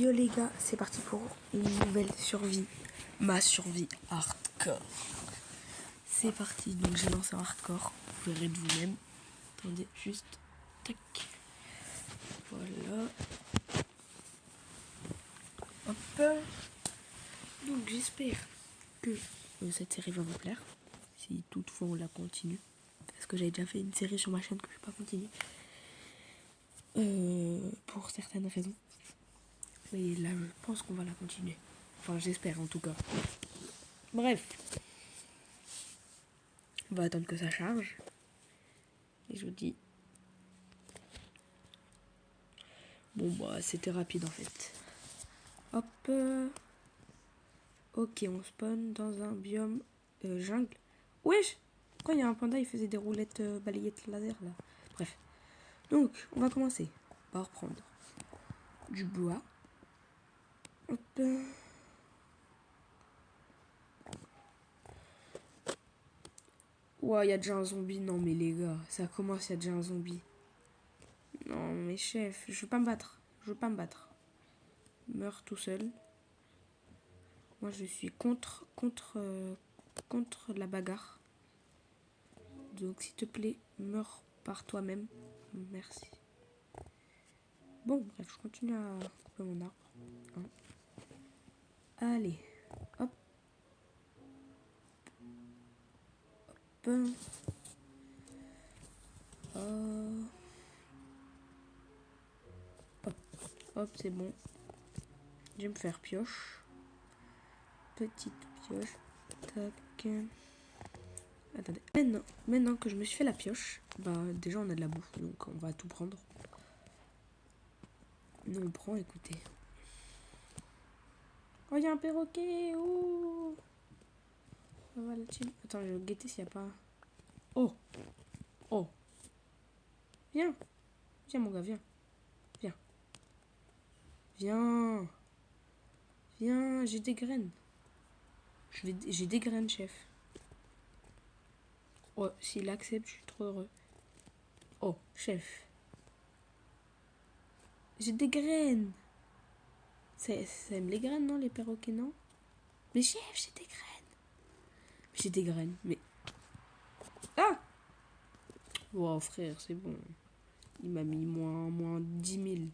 Yo les gars, c'est parti pour une nouvelle survie. Ma survie hardcore. C'est parti, donc j'ai lancé un hardcore. Vous verrez de vous-même. Attendez, juste. Tac. Voilà. Hop. Donc j'espère que cette série va vous plaire. Si toutefois on la continue. Parce que j'avais déjà fait une série sur ma chaîne que je vais pas continuer. Pour certaines raisons. Mais là, je pense qu'on va la continuer. Enfin, j'espère en tout cas. Bref. On va attendre que ça charge. Et je vous dis... Bon, bah, c'était rapide en fait. Hop. Ok, on spawn dans un biome jungle. Wesh! Pourquoi il y a un panda, il faisait des roulettes balayettes laser là? Bref. Donc, on va commencer par reprendre du bois. Hop. Ouah, il y a déjà un zombie. Non, mais les gars, ça commence, il y a déjà un zombie. Non, mais chef, je veux pas me battre. Je veux pas me battre. Meurs tout seul. Moi, je suis contre la bagarre. Donc, s'il te plaît, meurs par toi-même. Merci. Bon, bref, je continue à couper mon arbre. Hein. Allez, hop. Hop. Hop, hop, c'est bon. Je vais me faire pioche. Petite pioche. Tac. Attendez. Maintenant que je me suis fait la pioche, bah déjà on a de la bouffe, donc on va tout prendre. Nous on prend, écoutez. Oh, il y a un perroquet. Oh. Ça va la team. Attends, je vais guetter s'il n'y a pas... Oh. Oh. Viens. Viens mon gars, viens. Viens. Viens. Viens, j'ai des graines. J'ai des graines, chef. Oh, s'il accepte, je suis trop heureux. Oh, chef. J'ai des graines. Ça aime les graines, non, les perroquets, non? Mais chef, j'ai des graines. J'ai des graines, mais... Ah! Wow, frère, c'est bon. Il m'a mis moins 10 000.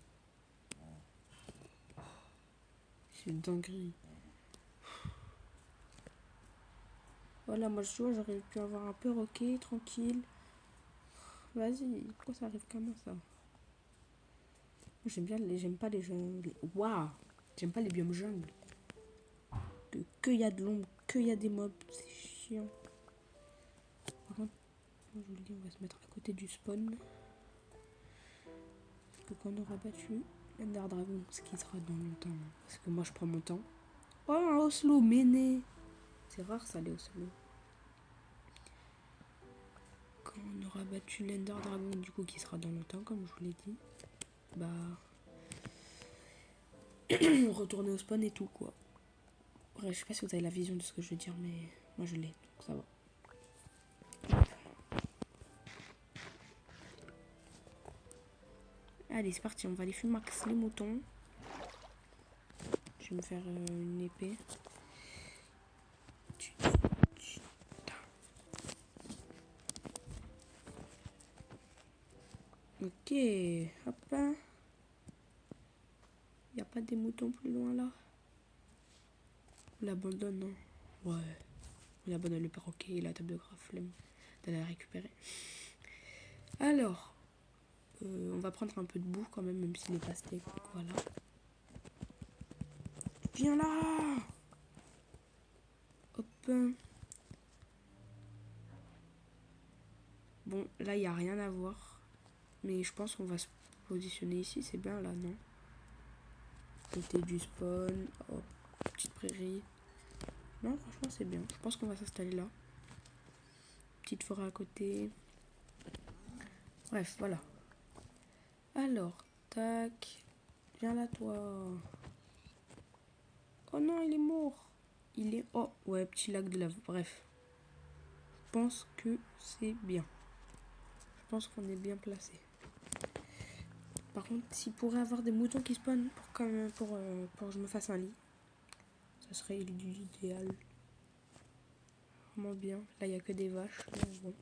C'est dinguerie. Voilà, moi, je vois, j'aurais pu avoir un perroquet, tranquille. Vas-y, pourquoi ça arrive comme ça? J'aime pas les jungles. Waouh! J'aime pas les biomes jungles. Que y a de l'ombre, que y a des mobs, c'est chiant. Par contre, je vous le dis, on va se mettre à côté du spawn. Parce que quand on aura battu l'Ender Dragon, ce qui sera dans longtemps. Parce que moi je prends mon temps. Oh, un Oslo, méné! C'est rare ça, les Oslo. Quand on aura battu l'Ender Dragon, du coup, qui sera dans longtemps, comme je vous l'ai dit, bah. retourner au spawn et tout, quoi. Bref, je sais pas si vous avez la vision de ce que je veux dire, mais moi je l'ai, donc ça va. Allez, c'est parti, on va aller fumer max les moutons. Je vais me faire une épée. Ok, hop. Y a pas des moutons plus loin là? On l'abandonne, non? Ouais. On abandonne le perroquet et la table de gras, flemme d'aller la récupérer. Alors, on va prendre un peu de boue quand même s'il n'est pas steak. Voilà. Viens là! Hop. Bon, là, il n'y a rien à voir. Mais je pense qu'on va se positionner ici. C'est bien là, non? Côté du spawn. Hop. Petite prairie. Non, franchement, c'est bien. Je pense qu'on va s'installer là. Petite forêt à côté. Bref, voilà. Alors, tac. Viens là, toi. Oh non, il est mort. Il est... Oh, ouais, petit lac de lave. Bref. Je pense que c'est bien. Je pense qu'on est bien placé. Par contre, s'il pourrait avoir des moutons qui spawnent pour que je me fasse un lit, ça serait l'idéal. Vraiment bien. Là, il n'y a que des vaches. Donc bon.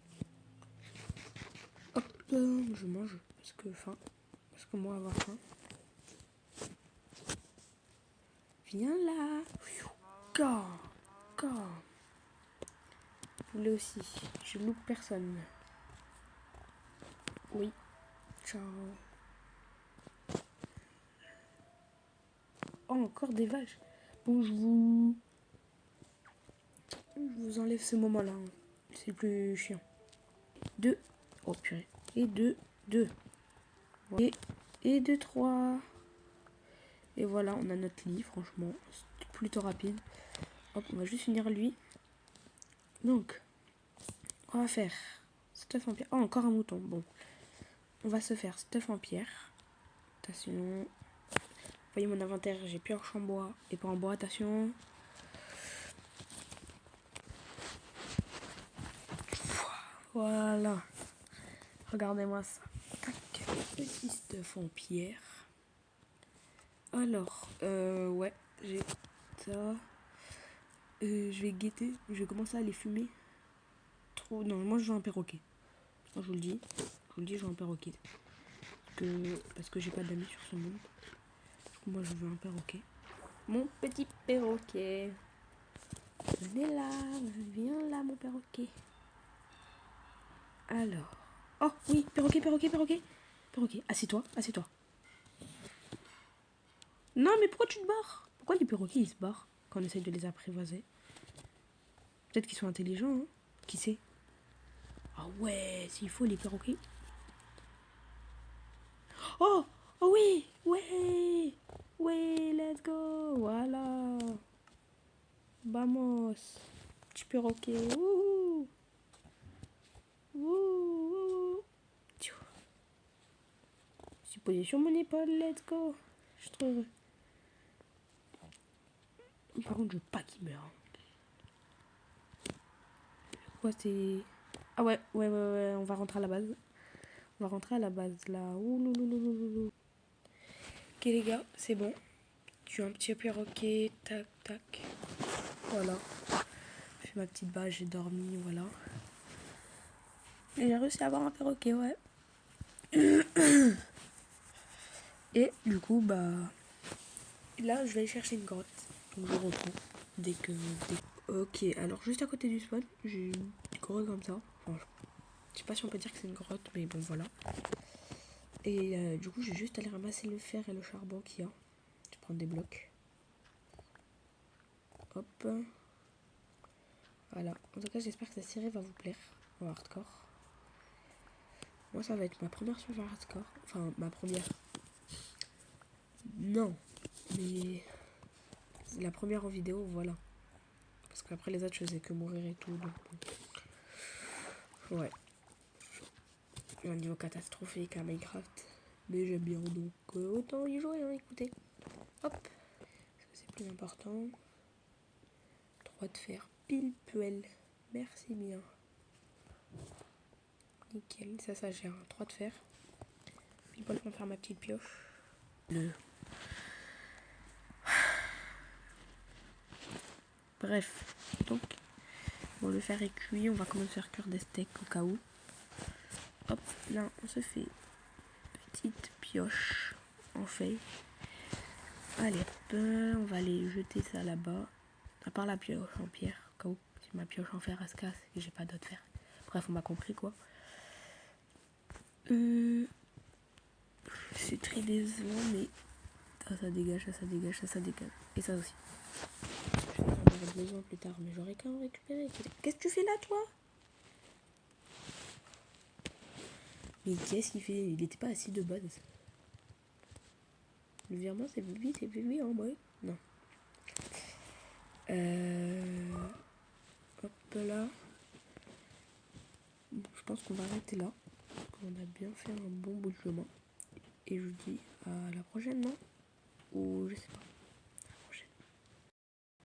Hop, je mange parce que moi, avoir faim. Viens là. Go. Vous voulez aussi. Je loupe personne. Oui. Ciao. Oh, encore des vaches. Bon, je vous enlève ce moment-là. Hein. C'est plus chiant. 2. Oh purée. Et 2. Et 2, 3. Et voilà, on a notre lit, franchement. C'est plutôt rapide. Hop, on va juste finir lui. Donc, on va faire stuff en pierre. Oh, encore un mouton. Bon. On va se faire stuff en pierre. Attention. Vous voyez mon inventaire, j'ai pioche en bois et pas en bois. Attention. Voilà. Regardez-moi ça. Tac. Petit stuff en pierre. Alors, ouais, j'ai ça. Je vais guetter. Je vais commencer à les fumer. Trop. Non, moi je veux un perroquet. Je vous le dis. Je veux un perroquet. Parce que j'ai pas d'amis sur ce monde. Du coup, moi je veux un perroquet. Mon petit perroquet. Venez là, viens là mon perroquet. Alors. Oh oui, perroquet. Perroquet, assieds-toi. Non mais pourquoi tu te barres? Pourquoi les perroquets ils se barrent quand on essaye de les apprivoiser? Peut-être qu'ils sont intelligents, hein. Qui sait? Ah ouais, s'il faut les perroquets. Oh oui, ouais, let's go, voilà. Vamos, petit perroquet, wouhou. Je suis posé sur mon épaule, let's go. Je suis trop heureux. Par contre, je veux pas qu'il meure. Quoi, c'est... Ah ouais, on va rentrer à la base. Là. Ouh. Ok les gars, c'est bon. Tu as un petit perroquet, tac. Voilà. J'ai fait ma petite base, j'ai dormi, voilà. Et j'ai réussi à avoir un perroquet, ouais. Et du coup, bah... Là, je vais aller chercher une grotte. Donc je reprends dès que... Ok, alors juste à côté du spawn, j'ai une grotte comme ça. Enfin, je sais pas si on peut dire que c'est une grotte, mais bon, voilà. Et du coup, je vais juste aller ramasser le fer et le charbon qu'il y a. Je vais prendre des blocs. Hop. Voilà. En tout cas, j'espère que cette série va vous plaire en hardcore. Moi, ça va être ma première sur hardcore. Enfin, ma première. Non. Mais c'est la première en vidéo, voilà. Parce qu'après les autres, je faisais que mourir et tout. Donc bon. Ouais. J'ai un niveau catastrophique à Minecraft. Mais j'aime bien, donc autant y jouer, hein, écoutez. Hop. Ça, c'est plus important. 3 de fer. Pile poil. Merci bien. Nickel. Ça gère. 3 de fer. Pile poil pour faire ma petite pioche. Bref. Donc, bon, le fer est cuit. On va commencer à faire cuire des steaks au cas où. Hop. Là, on se fait petite pioche en feuille. Allez, on va aller jeter ça là-bas. À part la pioche en pierre, au cas où si ma pioche en fer elle se casse et que j'ai pas d'autre fer. Bref, on m'a compris quoi. C'est très décevant, mais ça dégage. Et ça aussi. Je vais en avoir besoin plus tard, mais j'aurais qu'à en récupérer. Qu'est-ce que tu fais là, toi? Mais qu'est-ce qu'il fait? Il était pas assis de base. Le virement, c'est lui en vrai. Non. Hop là. Bon, je pense qu'on va arrêter là. On a bien fait un bon bout de chemin. Et je vous dis à la prochaine, non? Ou je sais pas.